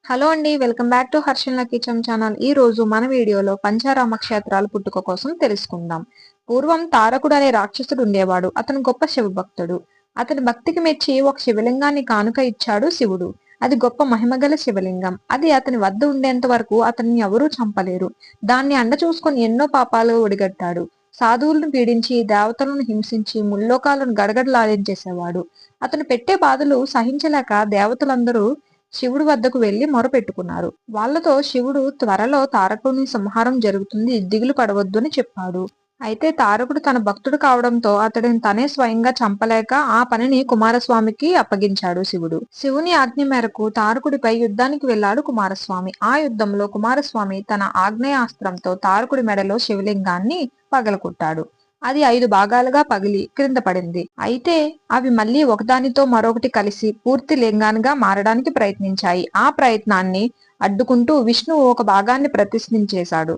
Hello అండి, welcome back to హర్షన్ల kitchen channel. ఈ రోజు మన వీడియోలో పంచారామ క్షేత్రాల పుట్టుక కోసం తెలుసుకుందాం. పూర్వం తారకుడు అనే రాక్షసుడు ఉండేవాడు. అతను గొప్ప శివభక్తుడు. అతని భక్తికి మెచ్చి ఒక శివలింగాన్ని కానుక ఇచ్చాడు శివుడు. అది గొప్ప మహిమగల శివలింగం. అది అతని వద్ద ఉండేంత వరకు అతన్ని ఎవరూ చంపలేరు. దాన్ని అండ చూసుకొని ఎన్నో పాపాలు ఒడిగట్టాడు. సాధువులను పీడించి, దేవతలను హింసించి, ముల్లోకాలను గడగడలాడించేసేవాడు. అతను పెట్టే బాధలు సహించలేక దేవతలందరూ శివుడి వద్దకు వెళ్లి మొరపెట్టుకున్నారు. వాళ్లతో శివుడు త్వరలో తారకుని సంహారం జరుగుతుంది, దిగులు పడవద్దు అని చెప్పాడు. అయితే తారకుడు తన భక్తుడు కావడంతో అతడిని తనే స్వయంగా చంపలేక ఆ పనిని కుమారస్వామికి అప్పగించాడు శివుడు. శివుని ఆజ్ఞ మేరకు తారకుడిపై యుద్ధానికి వెళ్లాడు కుమారస్వామి. ఆ యుద్ధంలో కుమారస్వామి తన ఆగ్నేయాస్త్రంతో తారకుడి మెడలో శివలింగాన్ని పగలగొట్టాడు. అది 5 భాగాలుగా పగిలి క్రింద పడింది. అయితే అవి మళ్లీ ఒకదానితో మరొకటి కలిసి పూర్తి లింగానిగా మారడానికి ప్రయత్నించాయి. ఆ ప్రయత్నాన్ని అడ్డుకుంటూ విష్ణువు ఒక భాగాన్ని ప్రతిష్ఠించేశాడు.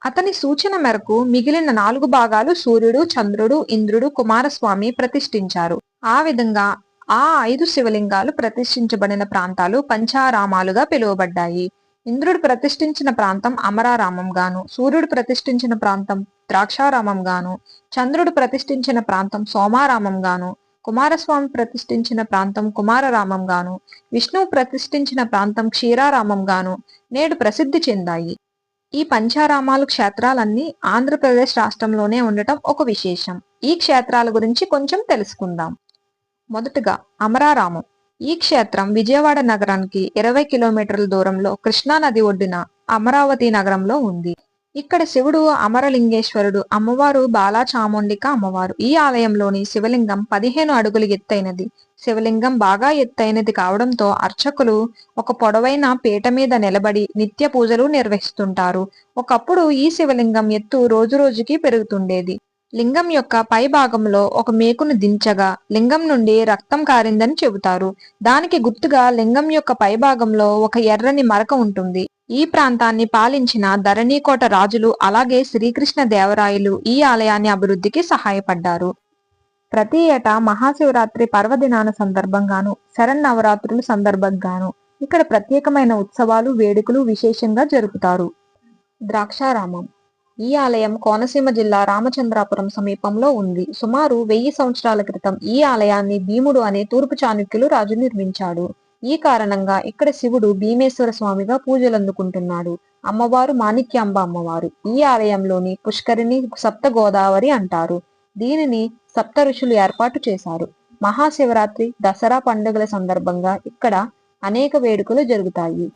అతని సూచన మేరకు మిగిలిన 4 భాగాలు సూర్యుడు, చంద్రుడు, ఇంద్రుడు, కుమారస్వామి ప్రతిష్ఠించారు. ఆ విధంగా ఆ 5 శివలింగాలు ప్రతిష్ఠించబడిన ప్రాంతాలు పంచారామాలుగా పిలువబడ్డాయి. ఇంద్రుడు ప్రతిష్ఠించిన ప్రాంతం అమరారామం గాను, సూర్యుడు ప్రతిష్ఠించిన ప్రాంతం ద్రాక్షారామం గాను, చంద్రుడు ప్రతిష్ఠించిన ప్రాంతం సోమారామం గాను, కుమారస్వామి ప్రతిష్ఠించిన ప్రాంతం కుమారరామం గాను, విష్ణువు ప్రతిష్ఠించిన ప్రాంతం క్షీరారామం గాను నేడు ప్రసిద్ధి చెందాయి. ఈ పంచారామాలు క్షేత్రాలన్నీ ఆంధ్రప్రదేశ్ రాష్ట్రంలోనే ఉండటం ఒక విశేషం. ఈ క్షేత్రాల గురించి కొంచెం తెలుసుకుందాం. మొదటగా అమరారామం. ఈ క్షేత్రం విజయవాడ నగరానికి 20 కిలోమీటర్ల దూరంలో కృష్ణా నది ఒడ్డున అమరావతి నగరంలో ఉంది. ఇక్కడ శివుడు అమరలింగేశ్వరుడు, అమ్మవారు బాలాచాముండిక అమ్మవారు. ఈ ఆలయంలోని శివలింగం 15 అడుగులు ఎత్తైనది. శివలింగం బాగా ఎత్తైనది కావడంతో అర్చకులు ఒక పొడవైన పీట మీద నిలబడి నిత్య పూజలు నిర్వహిస్తుంటారు. ఒకప్పుడు ఈ శివలింగం ఎత్తు రోజురోజుకి పెరుగుతుండేది. లింగం యొక్క పై భాగంలో ఒక మేకును దించగా లింగం నుండి రక్తం కారిందని చెబుతారు. దానికి గుర్తుగా లింగం యొక్క పై భాగంలో ఒక ఎర్రని మరక ఉంటుంది. ఈ ప్రాంతాన్ని పాలించిన ధరణీకోట రాజులు అలాగే శ్రీకృష్ణ దేవరాయలు ఈ ఆలయాన్ని అభివృద్ధికి సహాయపడ్డారు. ప్రతి ఏటా మహాశివరాత్రి పర్వదినాన సందర్భంగాను, శరన్నవరాత్రుల సందర్భంగాను ఇక్కడ ప్రత్యేకమైన ఉత్సవాలు, వేడుకలు విశేషంగా జరుపుతారు. ద్రాక్షారామం. ఈ ఆలయం కోనసీమ జిల్లా రామచంద్రాపురం సమీపంలో ఉంది. సుమారు 1000 సంవత్సరాల క్రితం ఈ ఆలయాన్ని భీముడు అనే తూర్పు చాళుక్యులు రాజు నిర్మించాడు. ఈ కారణంగా ఇక్కడ శివుడు భీమేశ్వర స్వామిగా పూజలందుకుంటున్నాడు. అమ్మవారు మాణిక్యాంబ అమ్మవారు. ఈ ఆలయంలోని పుష్కరిణి సప్త గోదావరి అంటారు. దీనిని సప్త ఋషులు ఏర్పాటు చేశారు. మహాశివరాత్రి, దసరా పండుగల సందర్భంగా ఇక్కడ అనేక వేడుకలు జరుగుతాయి.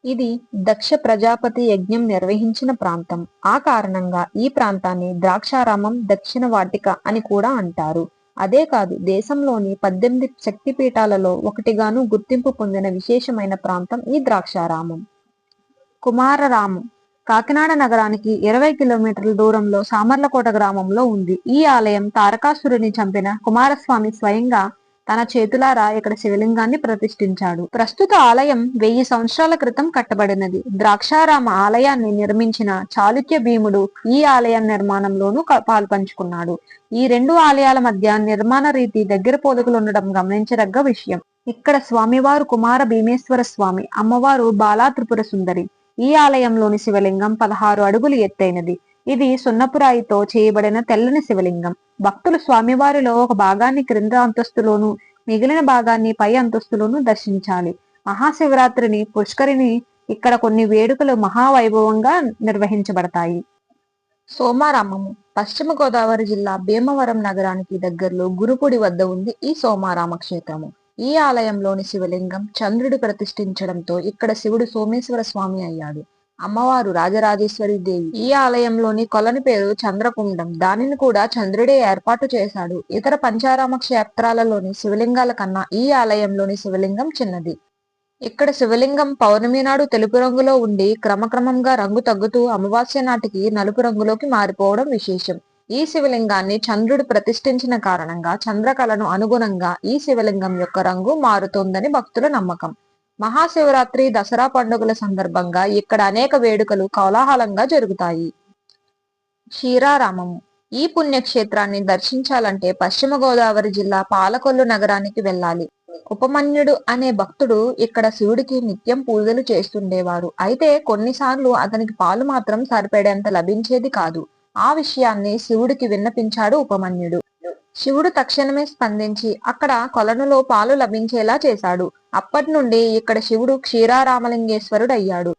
ఇది దక్ష ప్రజాపతి యజ్ఞం నిర్వహించిన ప్రాంతం. ఆ కారణంగా ఈ ప్రాంతాన్ని ద్రాక్షారామం, దక్షిణ వాటిక అని కూడా అంటారు. అదే కాదు, దేశంలోని 18 శక్తిపీఠాలలో ఒకటిగాను గుర్తింపు పొందిన విశేషమైన ప్రాంతం ఈ ద్రాక్షారామం. కుమారరామం. కాకినాడ నగరానికి 20 కిలోమీటర్ల దూరంలో సామర్లకోట గ్రామంలో ఉంది. ఈ ఆలయం తారకాసురుని చంపిన కుమారస్వామి స్వయంగా తన చేతులారా ఇక్కడ శివలింగాన్ని ప్రతిష్ఠించాడు. ప్రస్తుత ఆలయం 1000 సంవత్సరాల క్రితం కట్టబడినది. ద్రాక్షారామ ఆలయాన్ని నిర్మించిన చాళుక్య భీముడు ఈ ఆలయం నిర్మాణంలోనూ పాల్పంచుకున్నాడు. ఈ 2 ఆలయాల మధ్య నిర్మాణ రీతి దగ్గర పోలికలు ఉండడం గమనించదగ్గ విషయం. ఇక్కడ స్వామివారు కుమార భీమేశ్వర స్వామి, అమ్మవారు బాలా త్రిపుర సుందరి. ఈ ఆలయంలోని శివలింగం 16 అడుగులు ఎత్తైనది. ఇది సున్నపురాయితో చేయబడిన తెల్లని శివలింగం. భక్తులు స్వామివారిలో ఒక భాగాన్ని క్రింద అంతస్తులోను, మిగిలిన భాగాన్ని పై అంతస్తులోను దర్శించాలి. మహాశివరాత్రిని, పుష్కరిని ఇక్కడ కొన్ని వేడుకలు మహావైభవంగా నిర్వహించబడతాయి. సోమారామము. పశ్చిమ గోదావరి జిల్లా భీమవరం నగరానికి దగ్గరలో గురుపూడి వద్ద ఉంది ఈ సోమారామ క్షేత్రము. ఈ ఆలయంలోని శివలింగం చంద్రుడు ప్రతిష్ఠించడంతో ఇక్కడ శివుడు సోమేశ్వర స్వామి అయ్యాడు. అమ్మవారు రాజరాజేశ్వరి దేవి. ఈ ఆలయంలోని కొలని పేరు చంద్రకుండం. దానిని కూడా చంద్రుడే ఏర్పాటు చేశాడు. ఇతర పంచారామ క్షేత్రాలలోని శివలింగాల కన్నా ఈ ఆలయంలోని శివలింగం చిన్నది. ఇక్కడ శివలింగం పౌర్ణమి నాడు తెలుపు రంగులో ఉండి క్రమక్రమంగా రంగు తగ్గుతూ అమావాస్య నాటికి నలుపు రంగులోకి మారిపోవడం విశేషం. ఈ శివలింగాన్ని చంద్రుడు ప్రతిష్ఠించిన కారణంగా చంద్రకళను అనుగుణంగా ఈ శివలింగం యొక్క రంగు మారుతోందని భక్తుల నమ్మకం. మహాశివరాత్రి, దసరా పండుగల సందర్భంగా ఇక్కడ అనేక వేడుకలు కోలాహలంగా జరుగుతాయి. క్షీరారామము. ఈ పుణ్యక్షేత్రాన్ని దర్శించాలంటే పశ్చిమ గోదావరి జిల్లా పాలకొల్లు నగరానికి వెళ్ళాలి. ఉపమన్యుడు అనే భక్తుడు ఇక్కడ శివుడికి నిత్యం పూజలు చేస్తుండేవారు. అయితే కొన్నిసార్లు అతనికి పాలు మాత్రం సరిపడేంత లభించేది కాదు. ఆ విషయాన్ని శివుడికి విన్నపించాడు ఉపమన్యుడు. శివుడు తక్షణమే స్పందించి అక్కడ కొలనులో పాలు లభించేలా చేశాడు. అప్పటి నుండి ఇక్కడ శివుడు క్షీరారామలింగేశ్వరుడయ్యాడు.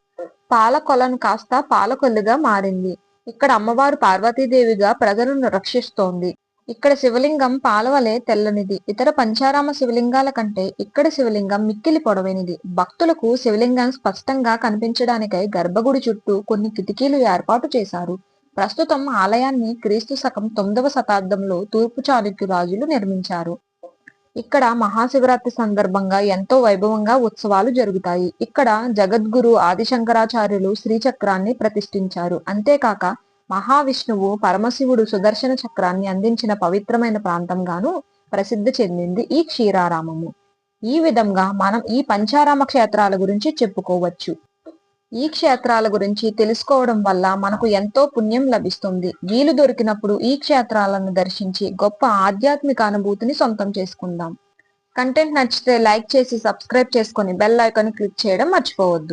పాల కొలను కాస్త పాలకొల్లుగా మారింది. ఇక్కడ అమ్మవారు పార్వతీదేవిగా ప్రజలను రక్షిస్తోంది. ఇక్కడ శివలింగం పాలవలే తెల్లనిది. ఇతర పంచారామ శివలింగాల కంటే ఇక్కడ శివలింగం మిక్కిలి పొడవైనది. భక్తులకు శివలింగం స్పష్టంగా కనిపించడానికై గర్భగుడి చుట్టూ కొన్ని కిటికీలు ఏర్పాటు చేశారు. ప్రస్తుతం ఆలయాన్ని క్రీస్తు శకం 9వ శతాబ్దంలో తూర్పు చాళుక్య రాజులు నిర్మించారు. ఇక్కడ మహాశివరాత్రి సందర్భంగా ఎంతో వైభవంగా ఉత్సవాలు జరుగుతాయి. ఇక్కడ జగద్గురు ఆదిశంకరాచార్యులు శ్రీచక్రాన్ని ప్రతిష్ఠించారు. అంతేకాక మహావిష్ణువు పరమశివుడు సుదర్శన చక్రాన్ని అందించిన పవిత్రమైన ప్రాంతంగాను ప్రసిద్ధి చెందింది ఈ క్షీరారామము. ఈ విధంగా మనం ఈ పంచారామ క్షేత్రాల గురించి చెప్పుకోవచ్చు. ఈ క్షేత్రాల గురించి తెలుసుకోవడం వల్ల మనకు ఎంతో పుణ్యం లభిస్తుంది. వీలు దొరికినప్పుడు ఈ క్షేత్రాలను దర్శించి గొప్ప ఆధ్యాత్మిక అనుభూతిని సొంతం చేసుకుందాం. కంటెంట్ నచ్చితే లైక్ చేసి సబ్స్క్రైబ్ చేసుకొని బెల్ ఐకాన్ క్లిక్ చేయడం మర్చిపోవద్దు.